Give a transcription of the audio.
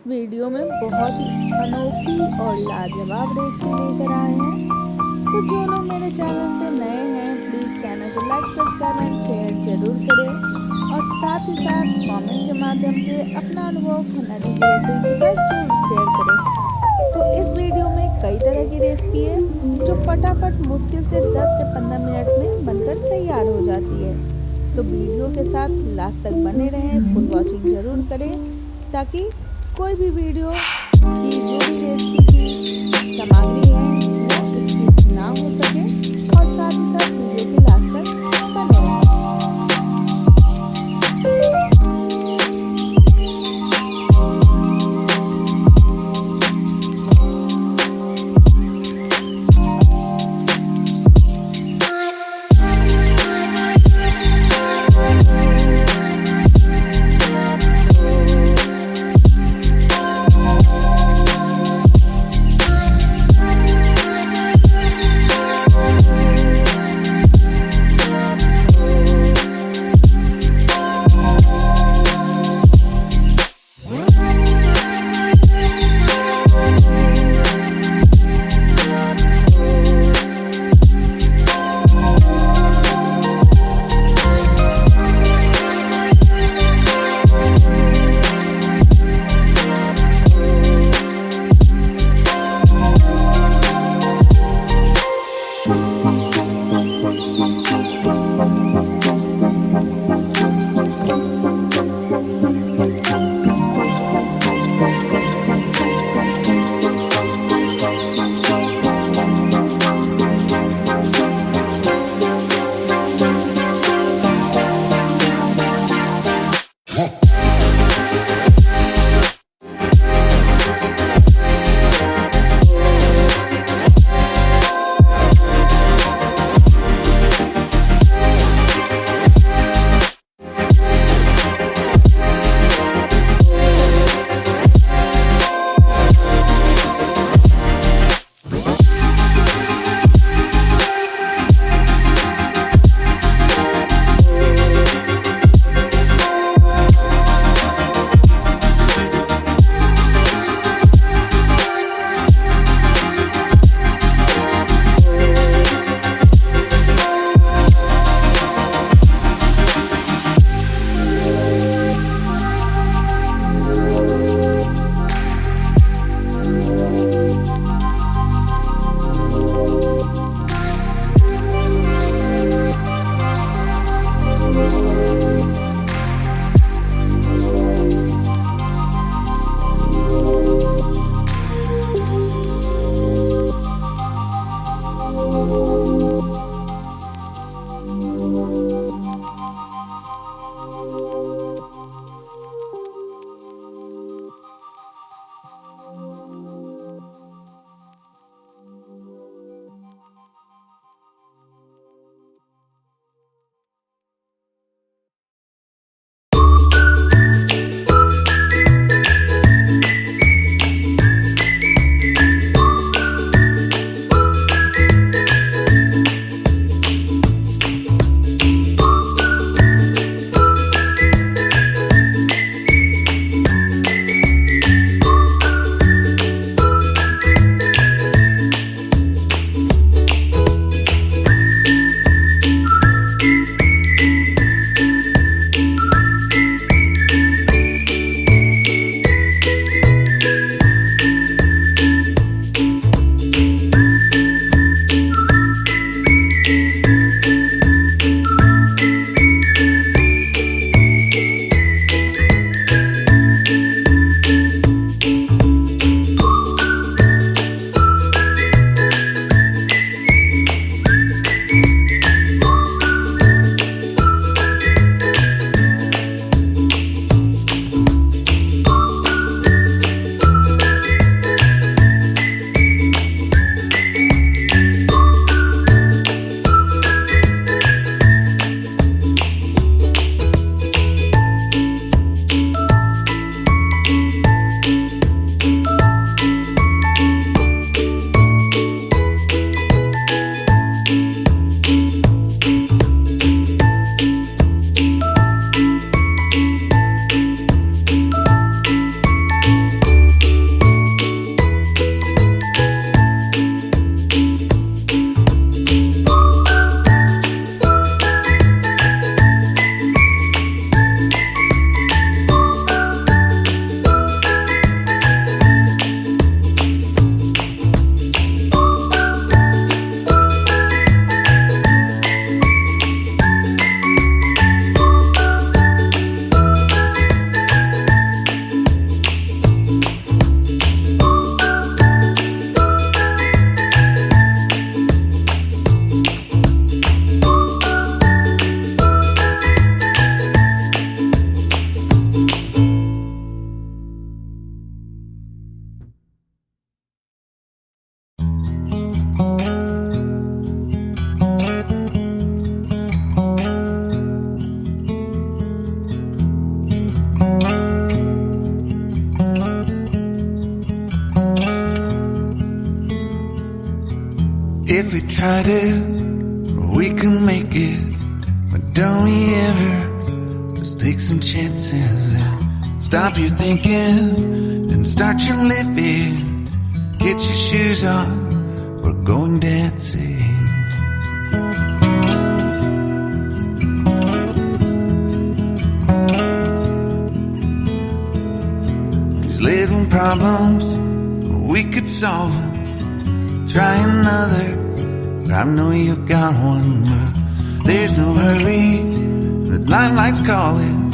इस वीडियो में बहुत ही अनोखी और लाजवाब रेसिपी लेकर आए हैं। तो जो लोग मेरे चैनल पे नए हैं प्लीज़ चैनल को लाइक सब्सक्राइब एंड शेयर जरूर करें और साथ ही साथ कमेंट के माध्यम से अपना अनुभव खाना की रेसिपी के साथ जरूर शेयर करें। तो इस वीडियो में कई तरह की रेसिपी है जो फटाफट मुश्किल से 10 से 15 मिनट में बनकर तैयार हो जाती है। तो वीडियो के साथ लास्ट तक बने रहें, फुल वॉचिंग जरूर करें ताकि कोई भी वीडियो की जो भी रेसिपी की सामग्री है वो स्किप ना हो सके और साथ ही साथ वीडियो के लास्ट तक बने रहें। If we tried it, we can make it. But don't we ever just take some chances and stop your thinking and start your living. Get your shoes on, we're going dancing. These little problems, we could solve them. Try another, but I know you got one. But there's no hurry, the limelights calling.